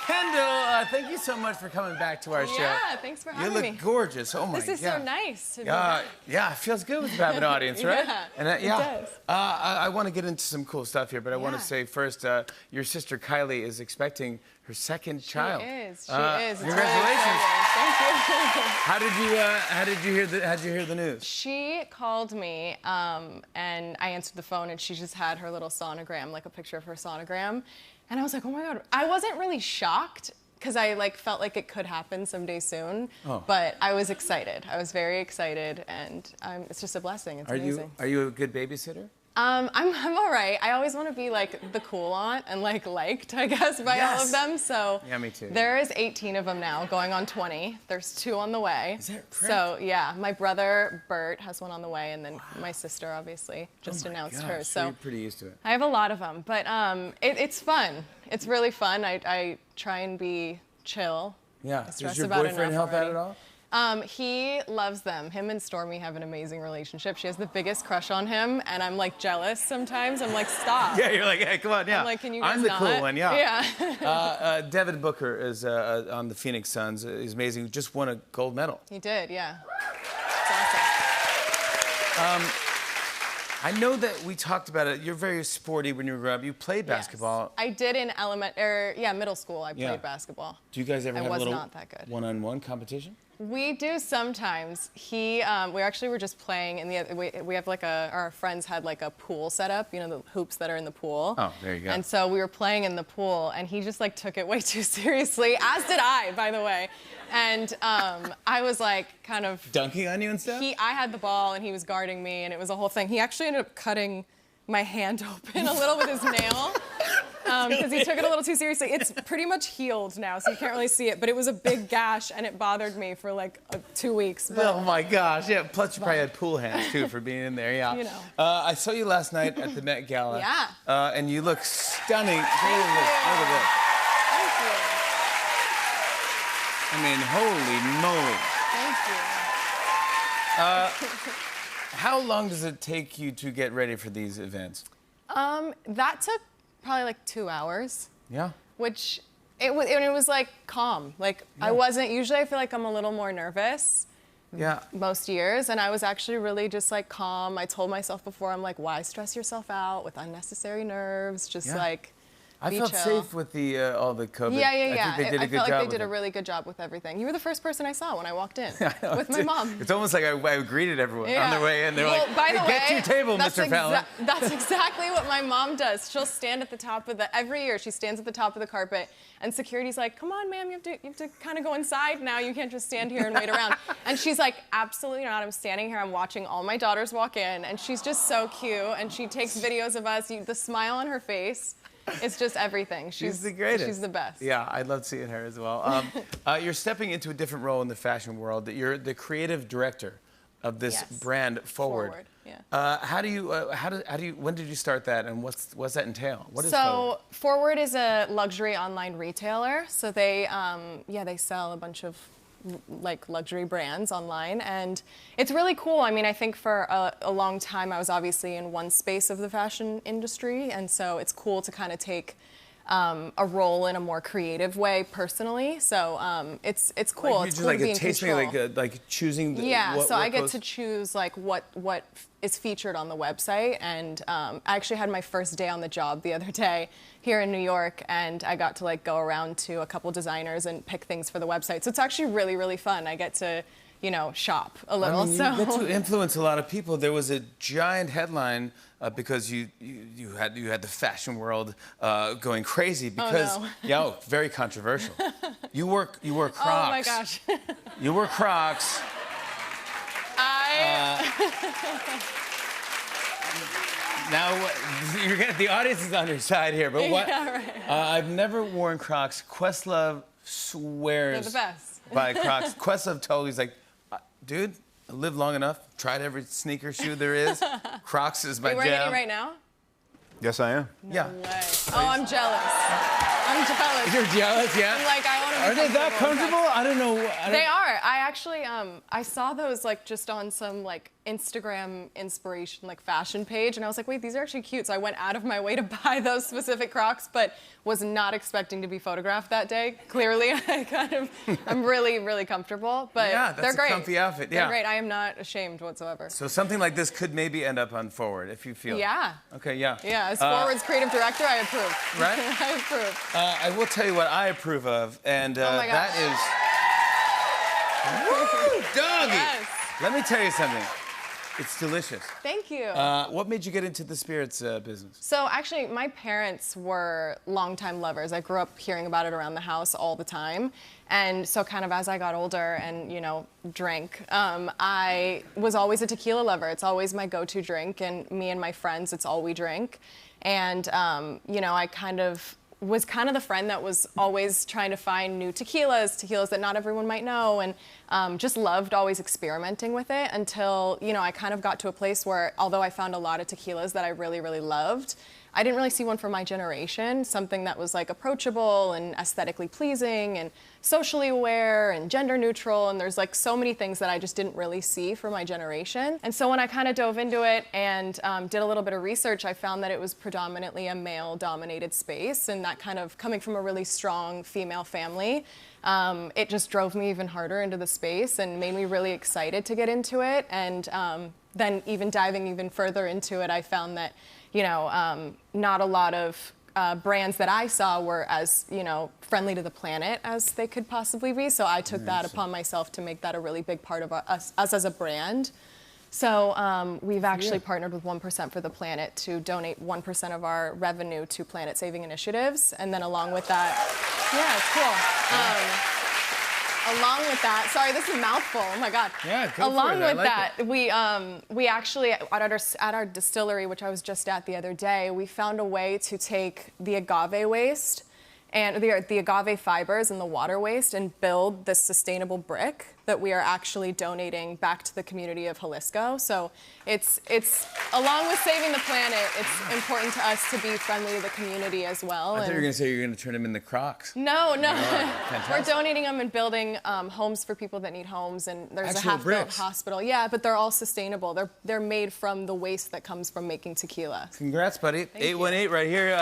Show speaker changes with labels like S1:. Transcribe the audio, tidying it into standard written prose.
S1: Kendall, thank you so much for coming back to our show.
S2: Yeah, thanks for having me.
S1: You look gorgeous. Oh my God.
S2: This is so nice to be back.
S1: Yeah, it feels good to have an audience, right?
S2: Yeah,
S1: And,
S2: it does.
S1: I want to get into some cool stuff here, but I want to
S2: Yeah.
S1: say first, your sister Kylie is expecting her second child.
S2: She is. It's really
S1: Congratulations.
S2: exciting. Thank you.
S1: How did you hear the news?
S2: She called me, and I answered the phone, and she just had her little sonogram, like a picture of her sonogram. And I was like, oh my God. I wasn't really shocked because I felt like it could happen someday soon. Oh. But I was excited. I was very excited, and it's just a blessing. It's amazing.
S1: Are you a good babysitter?
S2: I'm all right. I always want to be the cool aunt and liked, I guess, by all of them. So
S1: yeah, me too.
S2: There is 18 of them now, going on 20. There's 2 on the way.
S1: Is that correct?
S2: So yeah, my brother Bert has 1 on the way, and then my sister obviously just announced hers. So
S1: you're pretty used to it.
S2: I have a lot of them, but it's fun. It's really fun. I try and be chill.
S1: Yeah.
S2: I stress
S1: Does your
S2: about
S1: boyfriend
S2: enough
S1: help out
S2: already.
S1: at all?
S2: He loves them. Him and Stormy have an amazing relationship. She has the biggest crush on him, and I'm jealous sometimes. I'm like, stop.
S1: Yeah, you're like, hey, come on, yeah.
S2: I'm like, can you guys
S1: I'm the
S2: not?
S1: cool one, yeah.
S2: Yeah.
S1: Devin Booker is on the Phoenix Suns. He's amazing. Just won a gold medal.
S2: He did, yeah. It's awesome.
S1: I know that we talked about it. You're very sporty when you were up. You played basketball.
S2: Yes. I did in middle school. I played basketball.
S1: Do you guys ever have a little
S2: not that good.
S1: one-on-one competition?
S2: We do sometimes. We actually were just playing in we have our friends had a pool set up, the hoops that are in the pool.
S1: Oh, there you go.
S2: And so we were playing in the pool, and he just took it way too seriously, as did I, by the way. And I was kind of
S1: dunking on you and stuff?
S2: I had the ball, and he was guarding me, and it was a whole thing. He actually ended up cutting my hand open a little with his nail. Because he took it a little too seriously. It's pretty much healed now, so you can't really see it. But it was a big gash, and it bothered me for 2 weeks. But,
S1: oh my gosh! Yeah. Plus, you probably had pool hands too for being in there. Yeah. I saw you last night at the Met Gala.
S2: Yeah.
S1: And you look stunning. Look
S2: Thank you. Thank you.
S1: I mean, holy moly!
S2: Thank you.
S1: How long does it take you to get ready for these events?
S2: That took probably 2 hours.
S1: Yeah.
S2: Which it was calm. I wasn't. Usually, I feel I'm a little more nervous.
S1: Yeah.
S2: Most years, and I was actually really just calm. I told myself before, I'm why stress yourself out with unnecessary nerves? Just
S1: I felt safe with all the COVID.
S2: Yeah.
S1: I think they did a good job.
S2: I felt they did a really good job with everything. You were the first person I saw when I walked in with my mom.
S1: It's almost like I greeted everyone on their way in. They're
S2: by the way,
S1: get to your table, Mr. Fallon.
S2: That's exactly what my mom does. She'll stand at the top of every year she stands at the top of the carpet, and security's like, come on, ma'am, you have to kind of go inside now. You can't just stand here and wait around. And she's like, absolutely not. I'm standing here. I'm watching all my daughters walk in, and she's just so cute, and she takes videos of us. The smile on her face. It's just everything.
S1: She's the greatest.
S2: She's the best.
S1: Yeah, I love seeing her as well. You're stepping into a different role in the fashion world. You're the creative director of this brand, Forward.
S2: Yeah.
S1: When did you start that, and what's that entail? What is
S2: Forward is a luxury online retailer. So they sell a bunch of luxury brands online, and it's really cool. I mean, I think for a long time I was obviously in one space of the fashion industry, and so it's cool to kind of take a role in a more creative way personally. So it's cool. It's cool to be in control.
S1: Like choosing.
S2: I get to choose what is featured on the website, and I actually had my first day on the job the other day here in New York, and I got to go around to a couple designers and pick things for the website. So it's actually really, really fun. I get to shop a little.
S1: I mean, you get to influence a lot of people. There was a giant headline because you had the fashion world going crazy because very controversial. You wore Crocs.
S2: Oh my gosh.
S1: You wore Crocs. Now the audience is on your side here, but what?
S2: Yeah, right.
S1: I've never worn Crocs. Questlove swears
S2: They're the best.
S1: by Crocs. Questlove told he's like, dude, I lived long enough, tried every sneaker shoe there is. Crocs is my jam.
S2: Are you wearing any right now?
S3: Yes, I am.
S2: No way. Oh, I'm jealous. I'm jealous.
S1: You're jealous, yeah?
S2: I'm I want to be
S1: Are they that comfortable? I don't know.
S2: They are. I actually, I saw those just on some Instagram inspiration, like fashion page, and I was like, wait, these are actually cute. So I went out of my way to buy those specific Crocs, but was not expecting to be photographed that day. Clearly, I'm really, really comfortable, but
S1: yeah,
S2: they're great.
S1: A comfy outfit. Yeah,
S2: they're great. I am not ashamed whatsoever.
S1: So something like this could maybe end up on Forward if you feel.
S2: Yeah.
S1: Okay. Yeah.
S2: Yeah. As Forward's creative director, I approve.
S1: Right.
S2: I approve.
S1: I will tell you what I approve of, and
S2: oh my
S1: that is. Woo, doggy.
S2: Yes.
S1: Let me tell you something. It's delicious.
S2: Thank you.
S1: What made you get into the spirits business?
S2: So actually, my parents were longtime lovers. I grew up hearing about it around the house all the time. And so kind of as I got older and, you know, drank, I was always a tequila lover. It's always my go-to drink. And me and my friends, it's all we drink. And, you know, I was kind of the friend that was always trying to find new tequilas that not everyone might know, and just loved always experimenting with it until, you know, I kind of got to a place where, although I found a lot of tequilas that I really, really loved, I didn't really see one for my generation, something that was like approachable and aesthetically pleasing and socially aware and gender neutral, and there's like so many things that I just didn't really see for my generation. And so when I kind of dove into it and did a little bit of research, I found that it was predominantly a male-dominated space, and that kind of coming from a really strong female family, it just drove me even harder into the space and made me really excited to get into it. And then even diving even further into it, I found that, you know, not a lot of brands that I saw were as, you know, friendly to the planet as they could possibly be. So I took that upon myself to make that a really big part of us as a brand. So we've actually partnered with 1% for the Planet to donate 1% of our revenue to planet-saving initiatives. And then along with that, yeah, it's cool. Along with that, sorry, this is a mouthful. Oh my God.
S1: Yeah, go
S2: Along
S1: for it.
S2: with that, we actually at our distillery, which I was just at the other day, we found a way to take the agave waste and the agave fibers and the water waste and build this sustainable brick that we are actually donating back to the community of Jalisco. So it's along with saving the planet, it's important to us to be friendly to the community as well.
S1: I thought you were going to say you're going to turn them into Crocs.
S2: No.
S1: Oh,
S2: we're donating them and building homes for people that need homes, and there's
S1: Actual
S2: a half-built
S1: bricks.
S2: hospital. Yeah, but they're all sustainable. They're made from the waste that comes from making tequila.
S1: Congrats, buddy.
S2: Thank you.
S1: 818 right here.